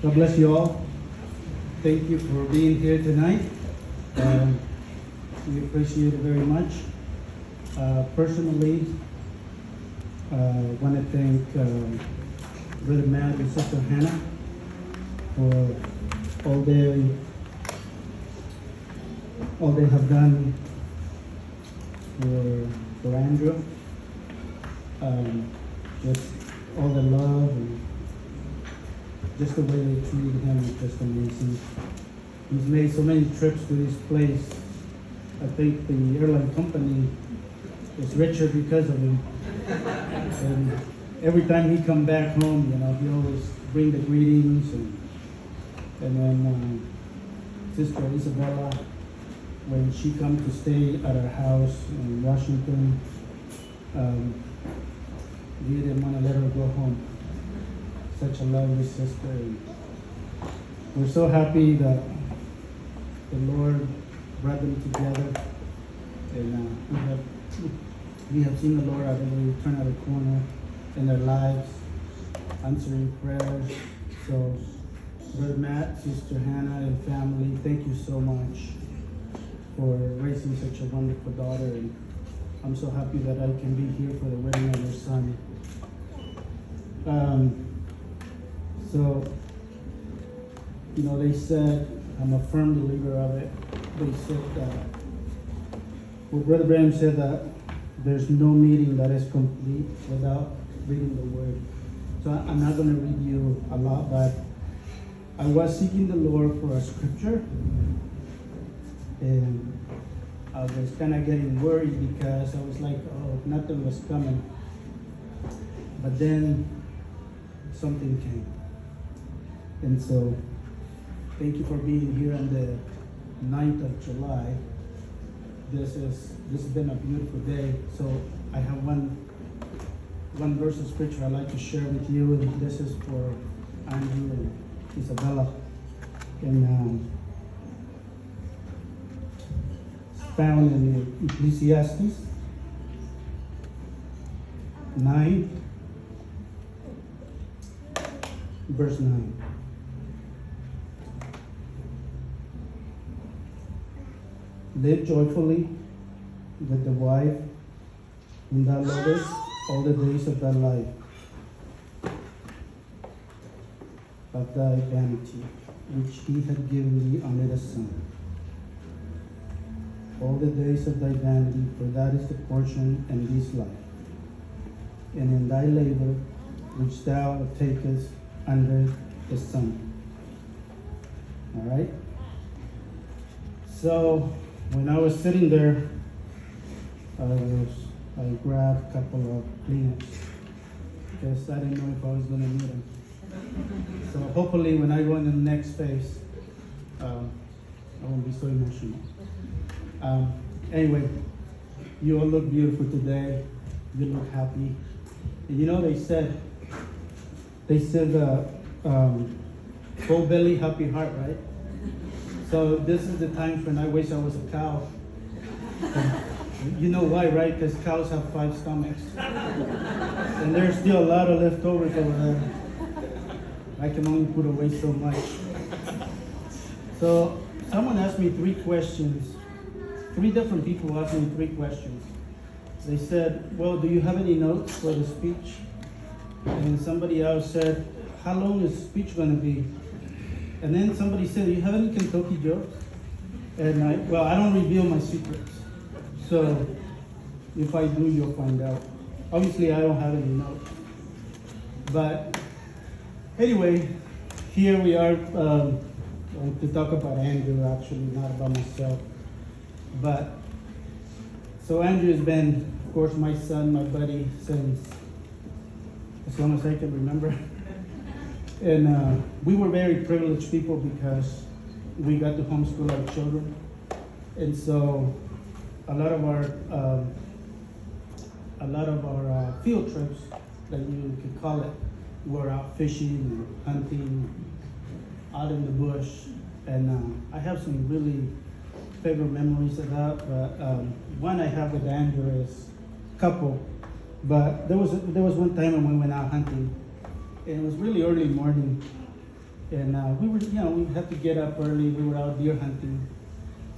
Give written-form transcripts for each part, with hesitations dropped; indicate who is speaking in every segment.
Speaker 1: God bless you all. Thank you for being here tonight. We appreciate it very much. Personally, want to thank Brother Matt and Sister Hannah for all they have done for Andrew. Just all the love and just the way they treated him is just amazing. He's made so many trips to this place. I think the airline company is richer because of him. And every time he come back home, he always bring the greetings. And then Sister Isabella, when she come to stay at our house in Washington, we didn't want to let her go home. Such a lovely sister. And we're so happy that the Lord brought them together. And we have seen the Lord really turn out a corner in their lives, answering prayers. So, Brother Matt, Sister Hannah, and family, thank you so much for raising such a wonderful daughter. And I'm so happy that I can be here for the wedding of your son. So, they said, I'm a firm believer of it. They said that, Brother Branham said that there's no meeting that is complete without reading the Word. So I'm not going to read you a lot, but I was seeking the Lord for a scripture, and I was kind of getting worried because I was like, nothing was coming. But then something came. And so, thank you for being here on the 9th of July. This has been a beautiful day. So I have one verse of scripture I'd like to share with you, and this is for Andrew and Isabella. And it's found in Ecclesiastes 9, verse 9. Live joyfully with the wife whom thou lovest all the days of thy life, of thy vanity, which he had given thee under the sun. All the days of thy vanity, for that is the portion in this life, and in thy labor which thou takest under the sun. All right? So, when I was sitting there, I grabbed a couple of Kleenex because I didn't know if I was going to need them. So hopefully when I go in the next phase, I won't be so emotional. Anyway, you all look beautiful today. You look happy. And they said, full belly, happy heart, right? So this is the time when I wish I was a cow. You know why, right? Because cows have 5 stomachs. And there's still a lot of leftovers over there. I can only put away so much. So someone asked me 3 questions. 3 different people asked me 3 questions. They said, well, do you have any notes for the speech? And somebody else said, how long is the speech going to be? And then somebody said, do you have any Kentucky jokes? And I don't reveal my secrets. So if I do, you'll find out. Obviously, I don't have any notes. But anyway, here we are to talk about Andrew, actually, not about myself. But so Andrew has been, of course, my son, my buddy, since as long as I can remember. And we were very privileged people because we got to homeschool our children. And so a lot of our field trips, that you could call it, were out fishing and hunting, out in the bush. And I have some really favorite memories of that. But one I have with Andrew is a couple. But there was one time when we went out hunting, and it was really early morning, And we were, we had to get up early. We were out deer hunting.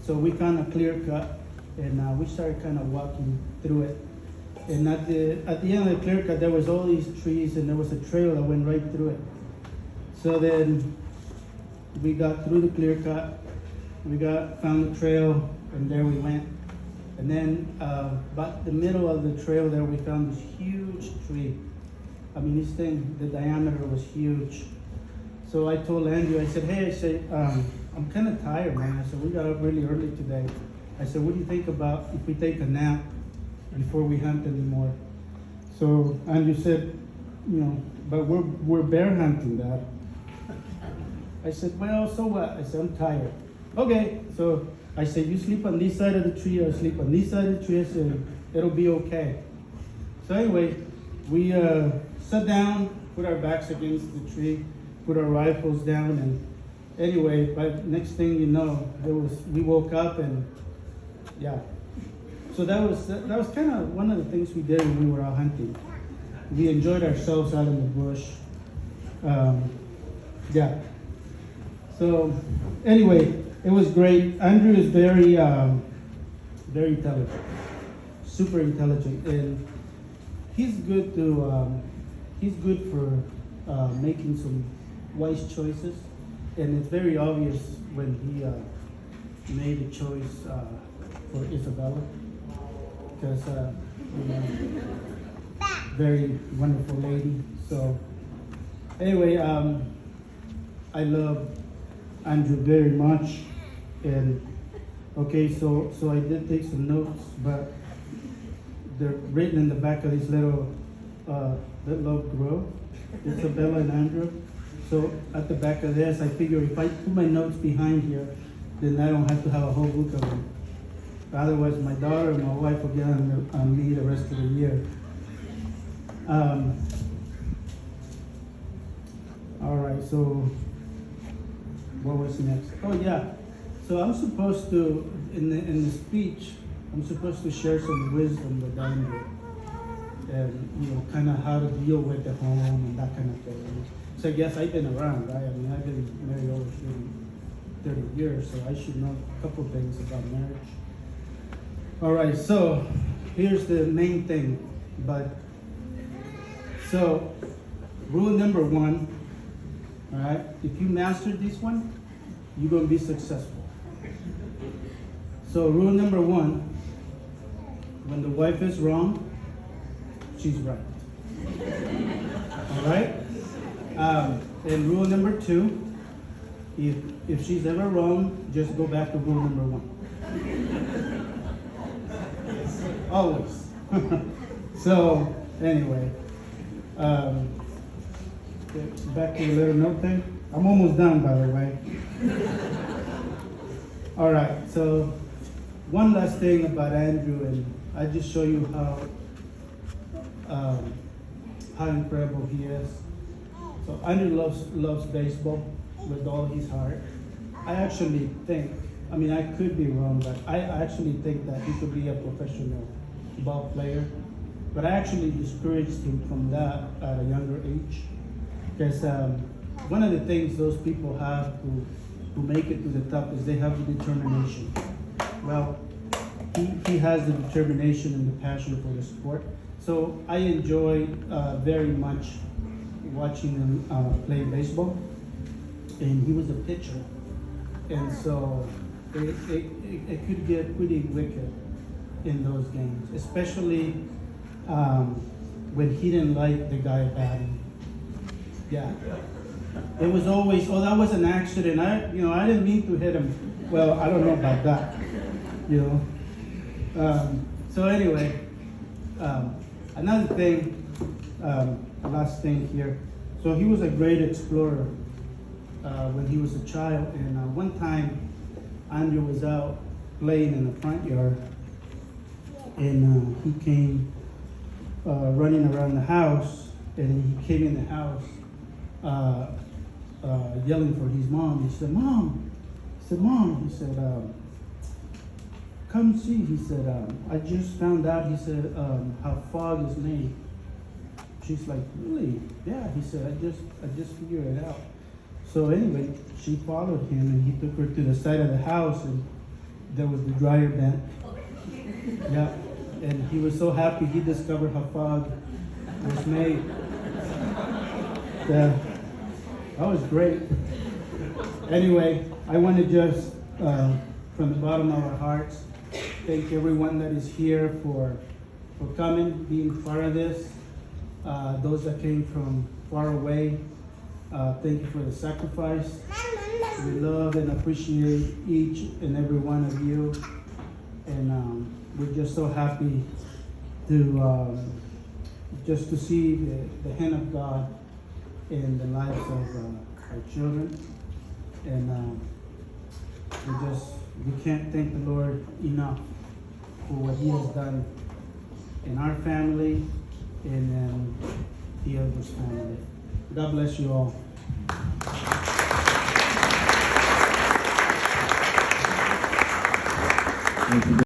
Speaker 1: So we kind of clear cut, and we started kind of walking through it. And at the end of the clear cut, there was all these trees, and there was a trail that went right through it. So then we got through the clear cut, found the trail, and there we went. And then about the middle of the trail there, we found this huge tree. I mean, this thing, the diameter was huge. So I told Andrew, I said, hey, I'm kind of tired, man. I said, we got up really early today. I said, what do you think about if we take a nap before we hunt anymore? So Andrew said, but we're bear hunting, Dad. I said, well, so what? I said, I'm tired. Okay, so I said, you sleep on this side of the tree, or sleep on this side of the tree. I said, it'll be okay. So anyway, we sat down, put our backs against the tree, put our rifles down, and anyway, by next thing you know, we woke up, and yeah. So that was kind of one of the things we did when we were out hunting. We enjoyed ourselves out in the bush. Yeah. So anyway, it was great. Andrew is very intelligent, super intelligent, and he's good for making some wise choices. And it's very obvious when he made a choice for Isabella, because very wonderful lady. So anyway, I love Andrew very much. And okay, so I did take some notes, but they're written in the back of this little grow, Isabella and Andrew. So at the back of this, I figure if I put my notes behind here, then I don't have to have a whole book of them. Otherwise, my daughter and my wife will get on me the rest of the year. All right, so what was next? Oh yeah, so I'm supposed to, in the speech, I'm supposed to share some wisdom with Andrew, and kind of how to deal with the home and that kind of thing. So I guess I've been around, right? I mean, I've been married over 30 years, so I should know a couple things about marriage. All right, so here's the main thing. So rule number 1, all right? If you master this one, you're gonna be successful. So rule number 1, when the wife is wrong, she's right. All right? And rule number 2, if she's ever wrong, just go back to rule number 1. Always. So anyway, back to the little note thing. I'm almost done, by the way. All right, so one last thing about Andrew, and I just show you how incredible he is. So Andrew loves baseball with all his heart. I actually think, I mean, I could be wrong, but I actually think that he could be a professional ball player. But I actually discouraged him from that at a younger age, because one of the things those people have who make it to the top is they have the determination. Well, he has the determination and the passion for the sport. So I enjoy very much watching him play baseball. And he was a pitcher. And so it could get pretty wicked in those games, especially when he didn't like the guy batting. Yeah. It was always, oh, that was an accident. I didn't mean to hit him. Well, I don't know about that, So anyway, another thing, last thing here. So he was a great explorer when he was a child. And one time, Andrew was out playing in the front yard, and he came running around the house, and he came in the house yelling for his mom. He said, "Mom," he said, "come see." He said, "I just found out," he said, "how fog is made." She's like, "Really?" "Yeah," he said, I just figured it out." So anyway, she followed him and he took her to the side of the house and there was the dryer bent. Yeah, and he was so happy he discovered how fog was made. Yeah, that was great. Anyway, I want to just, from the bottom of our hearts, thank everyone that is here for coming, being part of this. Those that came from far away, thank you for the sacrifice. We love and appreciate each and every one of you. And we're just so happy to just to see the hand of God in the lives of our children. And we can't thank the Lord enough for what He has done in our family and in the Elder's family. God bless you all.
Speaker 2: Thank you.